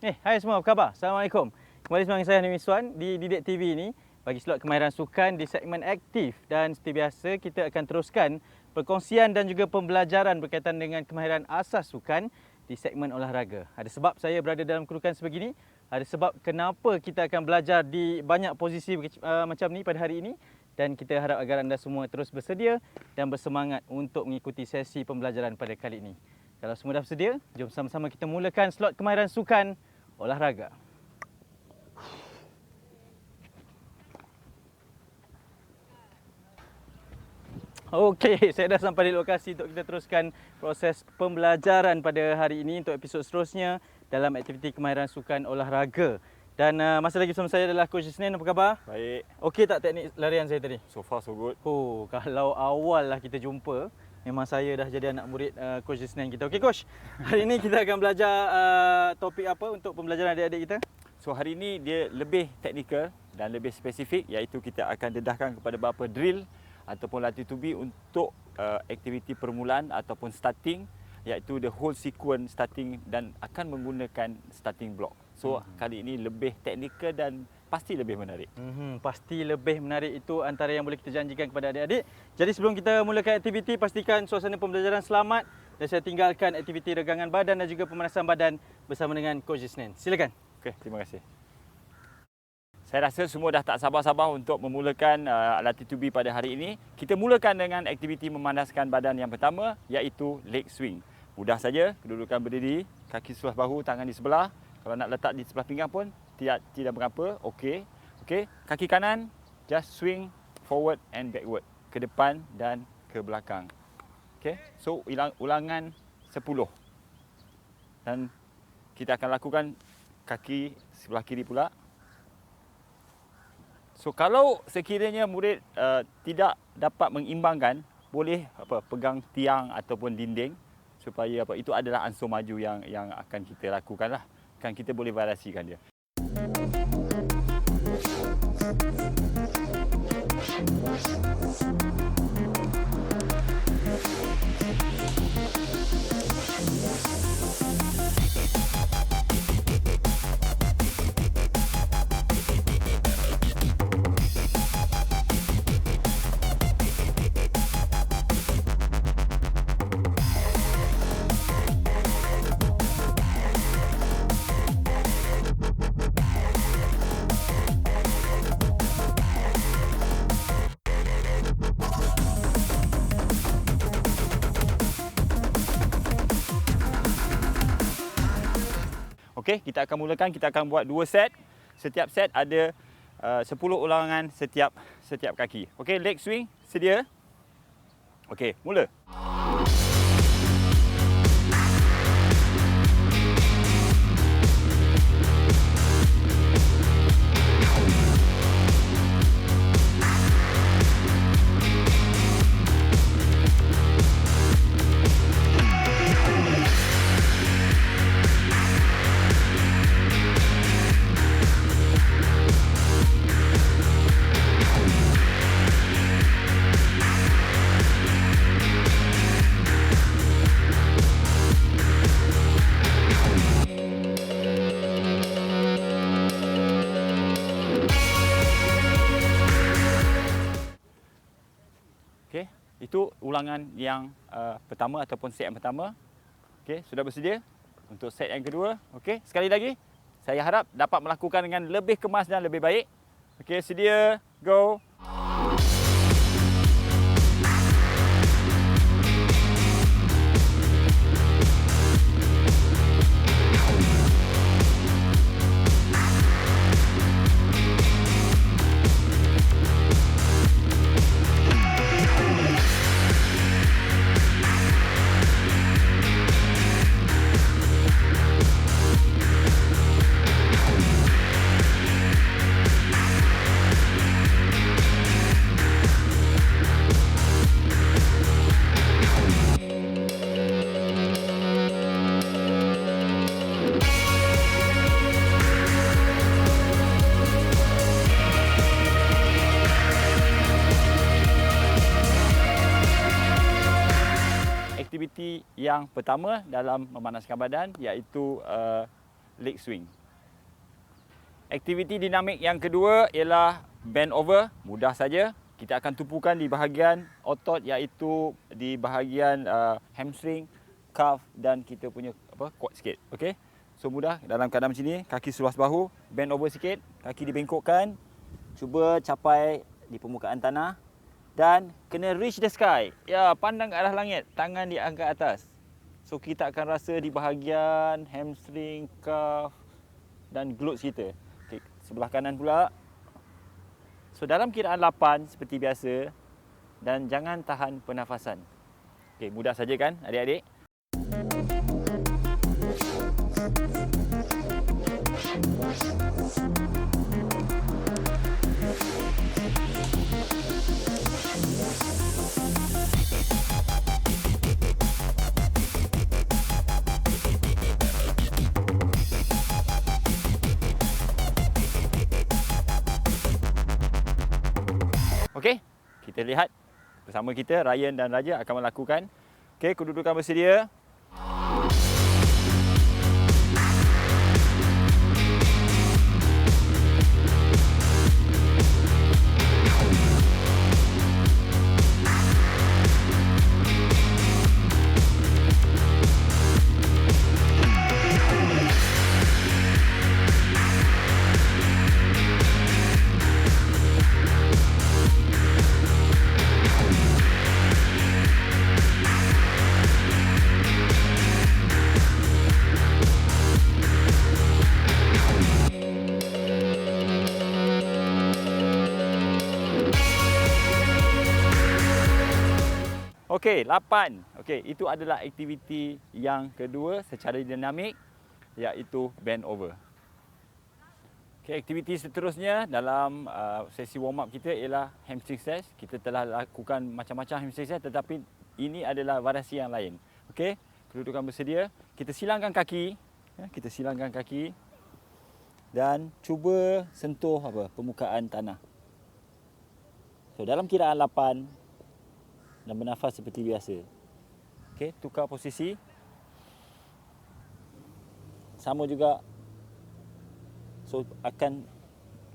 Hai semua, apa khabar? Assalamualaikum. Kembali bersama saya Hanif Miswan di Didik TV ini bagi slot kemahiran sukan di segmen aktif, dan seperti biasa kita akan teruskan perkongsian dan juga pembelajaran berkaitan dengan kemahiran asas sukan di segmen olahraga. Ada sebab saya berada dalam kedudukan sebegini, ada sebab kenapa kita akan belajar di banyak posisi macam ni pada hari ini, dan kita harap agar anda semua terus bersedia dan bersemangat untuk mengikuti sesi pembelajaran pada kali ini. Kalau semua dah bersedia, jom sama-sama kita mulakan slot kemahiran sukan olahraga. Okey, saya dah sampai di lokasi untuk kita teruskan proses pembelajaran pada hari ini untuk episod seterusnya dalam aktiviti kemahiran sukan olahraga. Dan masa lagi bersama saya adalah Coach Isnin. Apa khabar? Baik. Okey tak teknik larian saya tadi? So far so good. Oh, kalau awal lah kita jumpa, memang saya dah jadi anak murid Coach Isnin kita. Okey Coach, hari ini kita akan belajar topik apa untuk pembelajaran adik-adik kita? So hari ini dia lebih teknikal dan lebih spesifik, iaitu kita akan dedahkan kepada beberapa drill ataupun latih tubi untuk aktiviti permulaan ataupun starting, iaitu the whole sequence starting dan akan menggunakan starting block. So kali ini lebih teknikal dan pasti lebih menarik. Pasti lebih menarik, itu antara yang boleh kita janjikan kepada adik-adik. Jadi sebelum kita mulakan aktiviti, pastikan suasana pembelajaran selamat dan saya tinggalkan aktiviti regangan badan dan juga pemanasan badan bersama dengan Coach Isnin. Silakan. Okey, terima kasih. Saya rasa semua dah tak sabar-sabar untuk memulakan latih tubi pada hari ini. Kita mulakan dengan aktiviti memanaskan badan yang pertama, iaitu leg swing. Mudah saja, kedudukan berdiri, kaki sebelah bahu, tangan di sebelah. Kalau nak letak di sebelah pinggang pun tidak berapa. Okey. Kaki kanan just swing forward and backward, ke depan dan ke belakang. Okey. So ulangan 10. Dan kita akan lakukan kaki sebelah kiri pula. So kalau sekiranya murid tidak dapat mengimbangkan, boleh pegang tiang ataupun dinding supaya itu adalah ansur maju yang akan kita lakukanlah. Kan kita boleh variasikan dia. Okey, kita akan mulakan. Kita akan buat 2 set. Setiap set ada 10 ulangan setiap kaki. Okey, leg swing, sedia? Okey, mula. Okey, itu ulangan yang pertama ataupun set yang pertama. Okey, sudah bersedia untuk set yang kedua? Okey, sekali lagi saya harap dapat melakukan dengan lebih kemas dan lebih baik. Okey, sedia, go. aktiviti yang pertama dalam memanaskan badan, iaitu leg swing. Aktiviti dinamik yang kedua ialah bend over. Mudah saja. Kita akan tumpukan di bahagian otot iaitu di bahagian hamstring, calf dan kita punya quad sikit. Okey. So mudah dalam keadaan macam ni, kaki seluas bahu, bend over sikit, kaki dibengkokkan. Cuba capai di permukaan tanah dan kena reach the sky. Ya, pandang ke arah langit, tangan diangkat atas. So kita akan rasa di bahagian hamstring, calf dan glutes kita. Okey, sebelah kanan pula. So dalam kiraan 8 seperti biasa dan jangan tahan pernafasan. Okey, mudah saja kan adik-adik? Okey, kita lihat bersama kita Ryan dan Raja akan melakukan. Okey, kedudukan bersedia. Okey, 8. Okey, itu adalah aktiviti yang kedua secara dinamik iaitu bend over. Okey, aktiviti seterusnya dalam sesi warm up kita ialah hamstring stretch. Kita telah lakukan macam-macam hamstring stretch tetapi ini adalah variasi yang lain. Okey, kedudukan bersedia. Kita silangkan kaki, ya, kita silangkan kaki dan cuba sentuh permukaan tanah. So dalam kiraan 8 dan bernafas seperti biasa. Okey, tukar posisi. Sama juga. So akan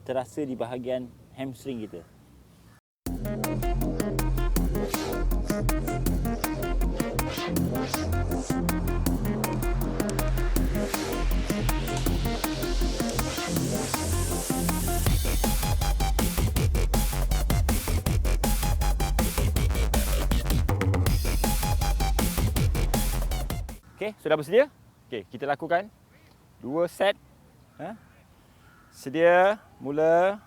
terasa di bahagian hamstring kita. Okey, sudah bersedia? Okey, kita lakukan 2 set. Sedia, mula.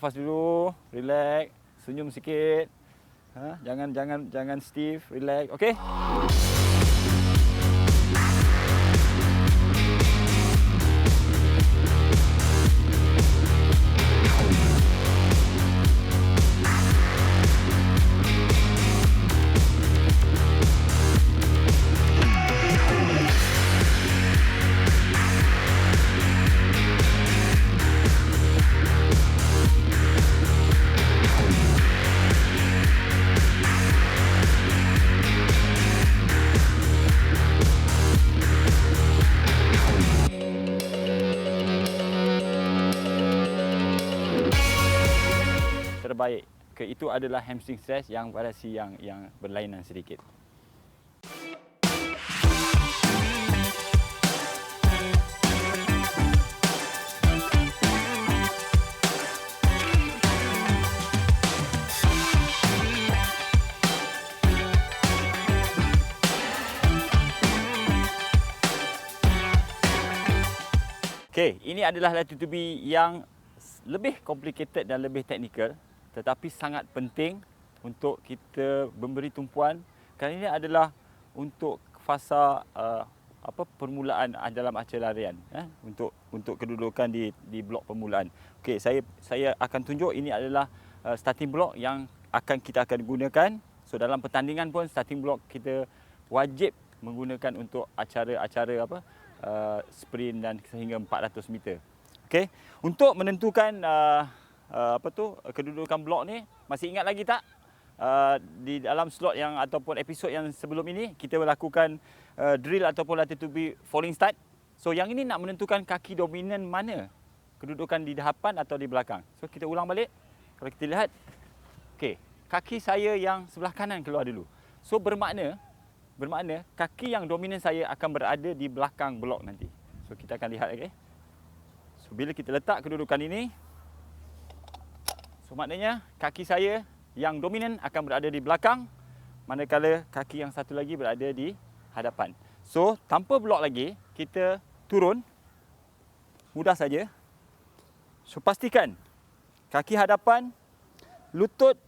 Nafas dulu, relax, senyum sikit. Jangan stiff, relax. Okey? Terbaik. Okay, itu adalah hamstring stretch yang variasi yang berlainan sedikit. Okey, ini adalah latitude yang lebih complicated dan lebih teknikal, tetapi sangat penting untuk kita memberi tumpuan kerana ini adalah untuk fasa permulaan dalam acara larian, untuk kedudukan di blok permulaan. Okey, saya akan tunjuk ini adalah starting block yang kita akan gunakan. So dalam pertandingan pun starting block kita wajib menggunakan untuk acara-acara sprint dan sehingga 400 meter. Okey, untuk menentukan kedudukan blok ni, masih ingat lagi tak? Di dalam slot yang ataupun episod yang sebelum ini kita melakukan drill ataupun latih tubi falling start. So yang ini nak menentukan kaki dominan mana, kedudukan di depan atau di belakang. So kita ulang balik. Kalau kita lihat, okey, kaki saya yang sebelah kanan keluar dulu. So bermakna kaki yang dominan saya akan berada di belakang blok nanti. So kita akan lihat, okey. So bila kita letak kedudukan ini, so maknanya kaki saya yang dominan akan berada di belakang, manakala kaki yang satu lagi berada di hadapan. So tanpa blok lagi, kita turun mudah saja. So pastikan kaki hadapan, lutut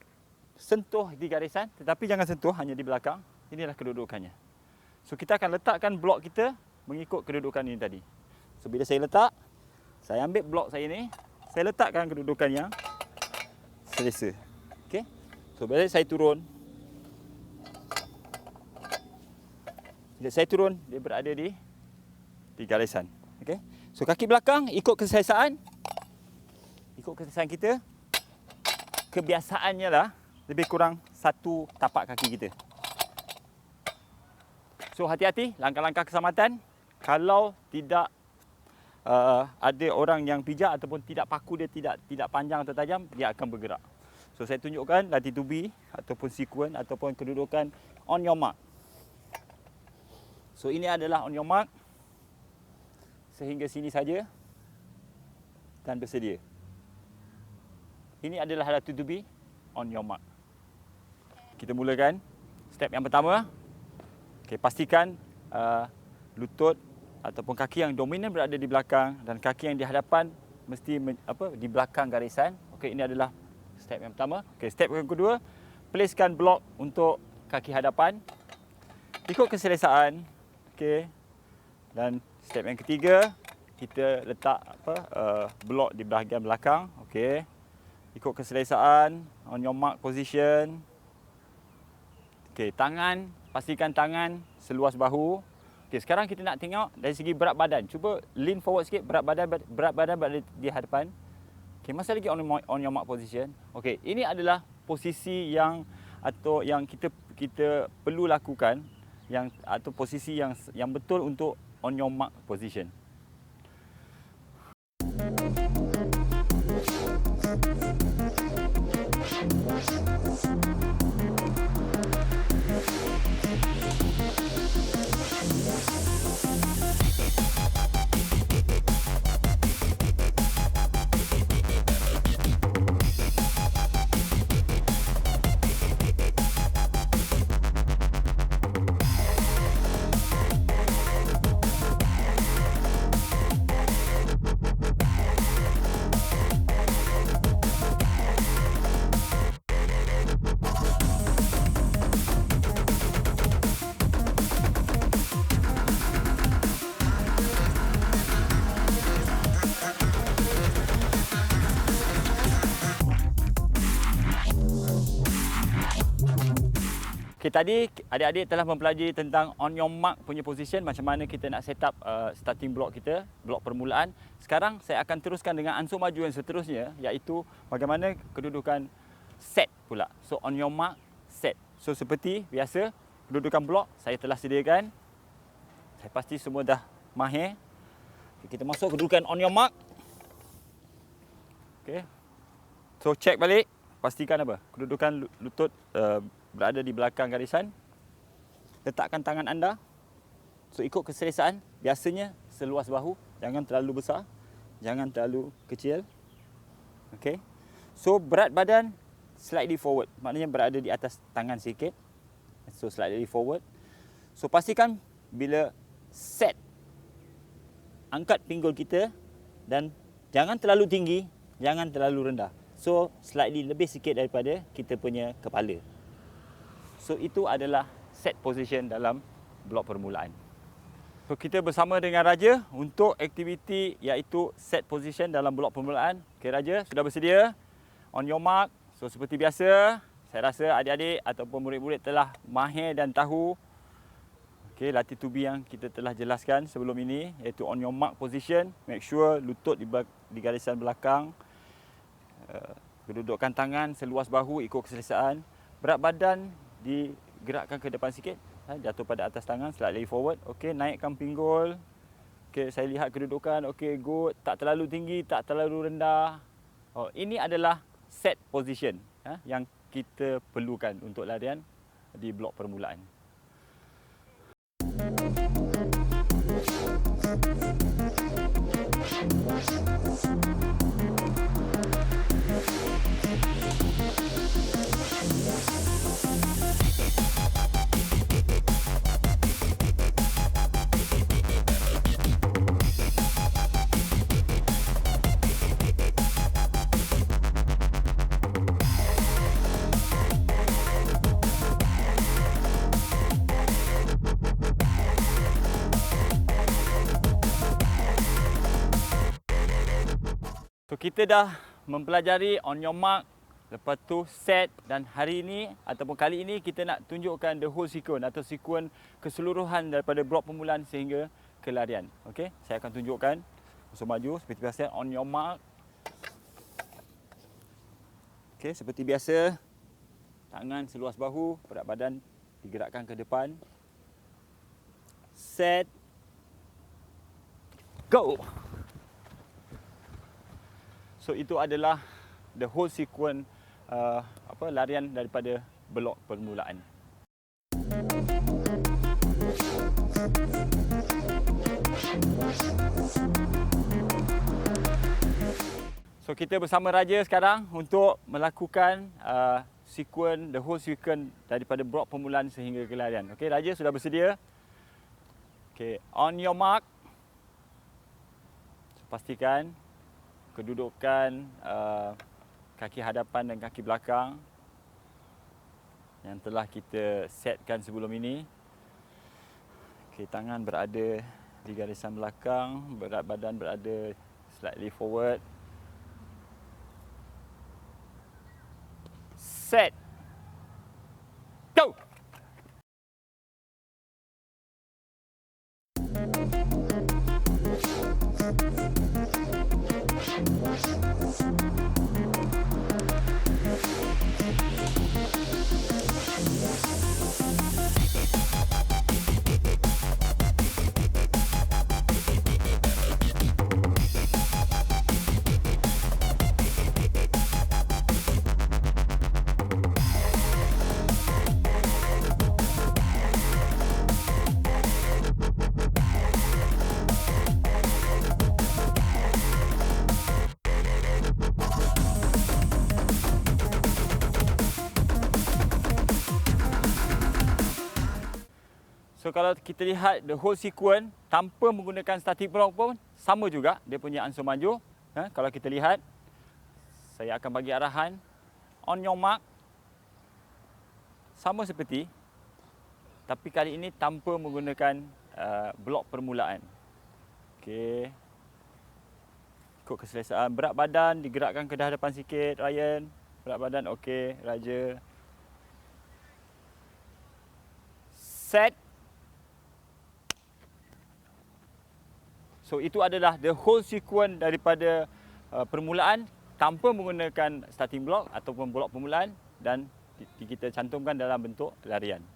sentuh di garisan, tetapi jangan sentuh hanya di belakang. Inilah kedudukannya. So kita akan letakkan blok kita mengikut kedudukan ini tadi. So bila saya letak, saya ambil blok saya ni, saya letakkan kedudukan yang selesa. Okey. So bila saya turun, dia berada di garisan. Okey. So kaki belakang ikut keselesaan kita. Kebiasaannya lah lebih kurang satu tapak kaki kita. So hati-hati langkah-langkah keselamatan. Kalau tidak ada orang yang pijak ataupun tidak paku dia tidak panjang atau tajam, dia akan bergerak. So saya tunjukkan latih tubi ataupun sequence ataupun kedudukan on your mark. So ini adalah on your mark. Sehingga sini saja dan bersedia. Ini adalah latih tubi on your mark. Kita mulakan step yang pertama. Okay, pastikan lutut ataupun kaki yang dominan berada di belakang dan kaki yang di hadapan mesti di belakang garisan. Okey, ini adalah step yang pertama. Okey, step yang kedua, placekan blok untuk kaki hadapan ikut keselesaan. Okey. Dan step yang ketiga, kita letak blok di bahagian belakang. Okey. Ikut keselesaan, on your mark position. Okey, tangan, pastikan tangan seluas bahu. Okey, sekarang kita nak tengok dari segi berat badan. Cuba lean forward sikit, berat badan berada di hadapan. Okey, masa lagi on your mark position. Okey, ini adalah posisi yang kita perlu lakukan atau posisi yang betul untuk on your mark position. Okay, tadi adik-adik telah mempelajari tentang on your mark punya position, macam mana kita nak set up starting block kita, blok permulaan. Sekarang saya akan teruskan dengan ansur maju yang seterusnya, iaitu bagaimana kedudukan set pula. So on your mark, set. So seperti biasa, kedudukan blok saya telah sediakan. Saya pasti semua dah mahir. Okay, kita masuk kedudukan on your mark. Okay. So check balik, pastikan apa? Kedudukan lutut berada di belakang garisan. Letakkan tangan anda. So ikut keselesaan, biasanya seluas bahu, jangan terlalu besar, jangan terlalu kecil. Okey. So berat badan slightly forward, maknanya berada di atas tangan sikit. So slightly forward. So pastikan bila set, angkat pinggul kita dan jangan terlalu tinggi, jangan terlalu rendah. So, slightly lebih sikit daripada kita punya kepala. So, itu adalah set position dalam blok permulaan. So, kita bersama dengan Raja untuk aktiviti iaitu set position dalam blok permulaan. Okey, Raja, sudah bersedia? On your mark. So, seperti biasa, saya rasa adik-adik ataupun murid-murid telah mahir dan tahu latih tubi yang kita telah jelaskan sebelum ini, iaitu on your mark position. Make sure lutut di garisan belakang. Kedudukan tangan seluas bahu ikut keselesaan. Berat badan digerakkan ke depan sikit. Jatuh pada atas tangan, slightly forward. Okey, naikkan pinggul. Okey, saya lihat kedudukan. Okey, good. Tak terlalu tinggi, tak terlalu rendah. Ini adalah set position yang kita perlukan untuk larian di blok permulaan. So, kita dah mempelajari on your mark, lepas tu set, dan hari ini ataupun kali ini kita nak tunjukkan the whole sequence atau sequence keseluruhan daripada blok permulaan sehingga ke larian. Okey, saya akan tunjukkan. So, maju seperti biasa, on your mark. Okey, seperti biasa, tangan seluas bahu, berat badan digerakkan ke depan. Set. Go. So, itu adalah the whole sequence larian daripada blok permulaan. So, kita bersama Raja sekarang untuk melakukan sequence, the whole sequence daripada blok permulaan sehingga ke larian. Okey, Raja sudah bersedia? Okey, on your mark. So, pastikan kedudukan kaki hadapan dan kaki belakang yang telah kita setkan sebelum ini. Okey, tangan berada di garisan belakang, berat badan berada slightly forward. Set. Go. So, kalau kita lihat the whole sequence tanpa menggunakan static block pun sama juga dia punya ansur maju. Kalau kita lihat, saya akan bagi arahan on your mark, sama seperti, tapi kali ini tanpa menggunakan blok permulaan. Okey, ikut keselesaan. Berat badan digerakkan ke hadapan sikit, Ryan. Berat badan okey, Raja. Set. So, itu adalah the whole sequence daripada permulaan tanpa menggunakan starting block ataupun blok permulaan, dan kita cantumkan dalam bentuk larian.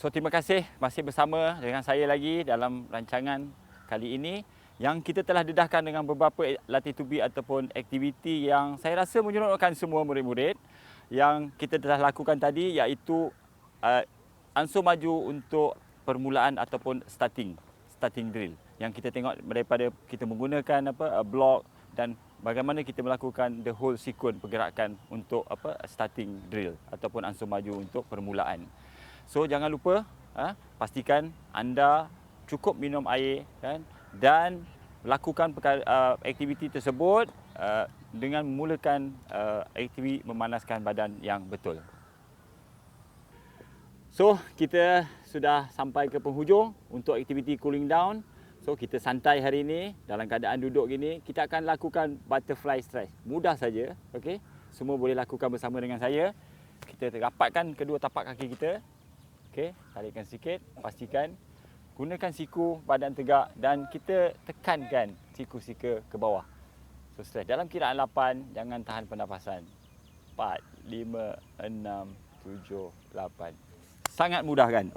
So terima kasih masih bersama dengan saya lagi dalam rancangan kali ini yang kita telah dedahkan dengan beberapa latitude ataupun aktiviti yang saya rasa menyeronokkan semua murid-murid yang kita telah lakukan tadi, iaitu ansur maju untuk permulaan ataupun starting drill yang kita tengok daripada kita menggunakan blok dan bagaimana kita melakukan the whole sequence pergerakan untuk starting drill ataupun ansur maju untuk permulaan. So jangan lupa pastikan anda cukup minum air kan, dan lakukan aktiviti tersebut dengan memulakan aktiviti memanaskan badan yang betul. So kita sudah sampai ke penghujung untuk aktiviti cooling down. So kita santai hari ini dalam keadaan duduk gini, kita akan lakukan butterfly stretch. Mudah saja, okey. Semua boleh lakukan bersama dengan saya. Kita rapatkan kedua tapak kaki kita. Okey, tarikkan sikit, pastikan gunakan siku badan tegak dan kita tekankan siku ke bawah. So stretch dalam kiraan 8, jangan tahan pernafasan. 4, 5, 6, 7, 8. Sangat mudah kan?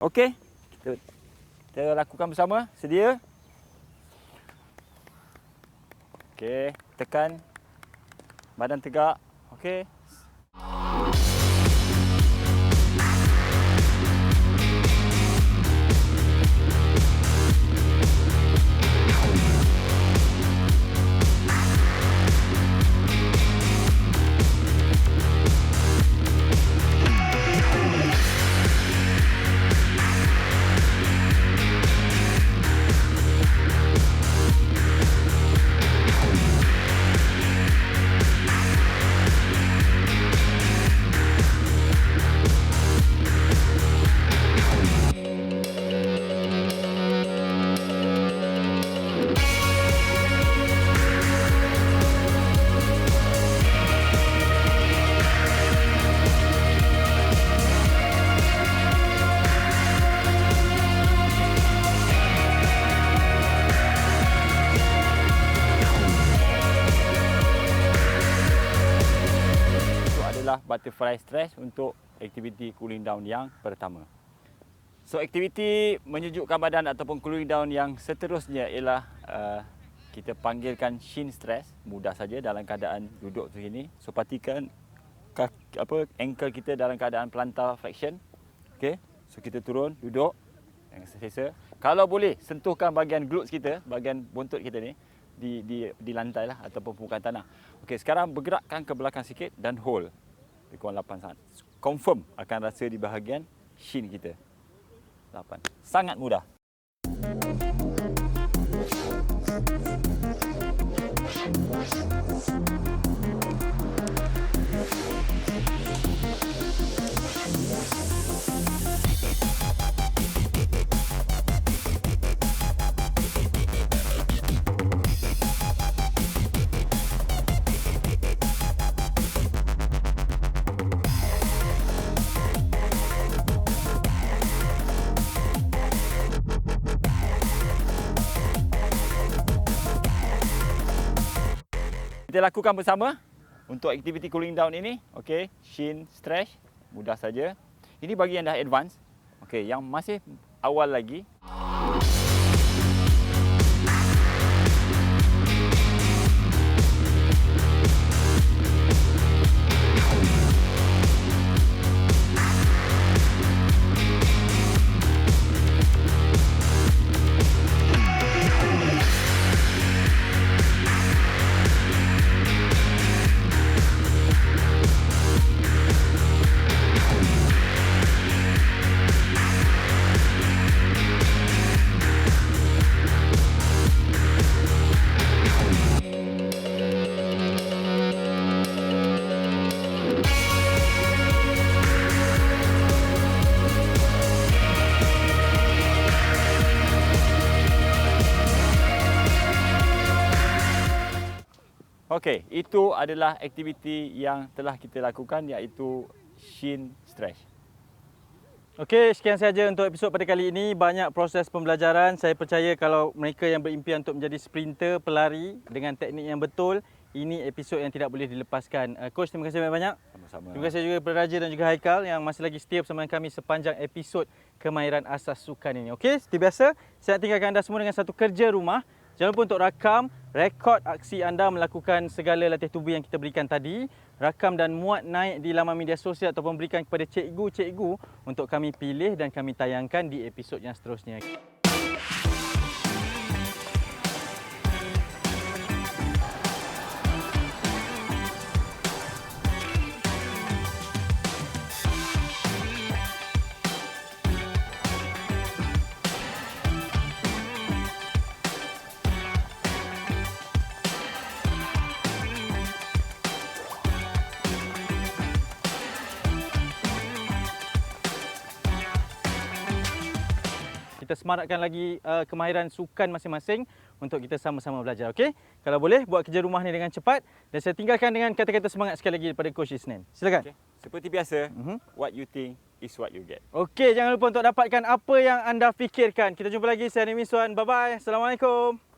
Okey, kita lakukan bersama. Sedia? Okey, tekan badan tegak. Okey. Butterfly stretch untuk aktiviti cooling down yang pertama. So aktiviti menyejukkan badan ataupun cooling down yang seterusnya ialah kita panggilkan shin stretch. Mudah saja dalam keadaan duduk tu ini. So pastikan ankle kita dalam keadaan plantar flexion. Okey. So kita turun duduk dengan selesa. Kalau boleh sentuhkan bahagian glutes kita, bahagian bontot kita ni di lantai lah ataupun permukaan tanah. Okey, sekarang bergerakkan ke belakang sikit dan hold. Lebih kurang 8 saat. Confirm akan rasa di bahagian shin kita. 8. Sangat mudah. Kita lakukan bersama untuk aktiviti cooling down ini. Okey, shin stretch, mudah saja. Ini bagi yang dah advance. Okey, yang masih awal lagi. Okey, itu adalah aktiviti yang telah kita lakukan iaitu shin stretch. Okey, sekian saja untuk episod pada kali ini. Banyak proses pembelajaran. Saya percaya kalau mereka yang berimpian untuk menjadi sprinter, pelari dengan teknik yang betul, ini episod yang tidak boleh dilepaskan. Coach, terima kasih banyak-banyak. Sama-sama. Terima kasih juga kepada Raja dan juga Haikal yang masih lagi setia bersama kami sepanjang episod Kemahiran Asas Sukan ini. Okey, seperti biasa, saya nak tinggalkan anda semua dengan satu kerja rumah. Jangan lupa untuk rakam, rekod aksi anda melakukan segala latih tubuh yang kita berikan tadi. Rakam dan muat naik di laman media sosial ataupun berikan kepada cikgu-cikgu untuk kami pilih dan kami tayangkan di episod yang seterusnya. Kita semarakkan lagi kemahiran sukan masing-masing untuk kita sama-sama belajar. Okey? Kalau boleh, buat kerja rumah ni dengan cepat. Dan saya tinggalkan dengan kata-kata semangat sekali lagi daripada Coach Isnin. Silakan. Okay. Seperti biasa, what you think is what you get. Okey, jangan lupa untuk dapatkan apa yang anda fikirkan. Kita jumpa lagi. Saya Nimi Suan. Bye-bye. Assalamualaikum.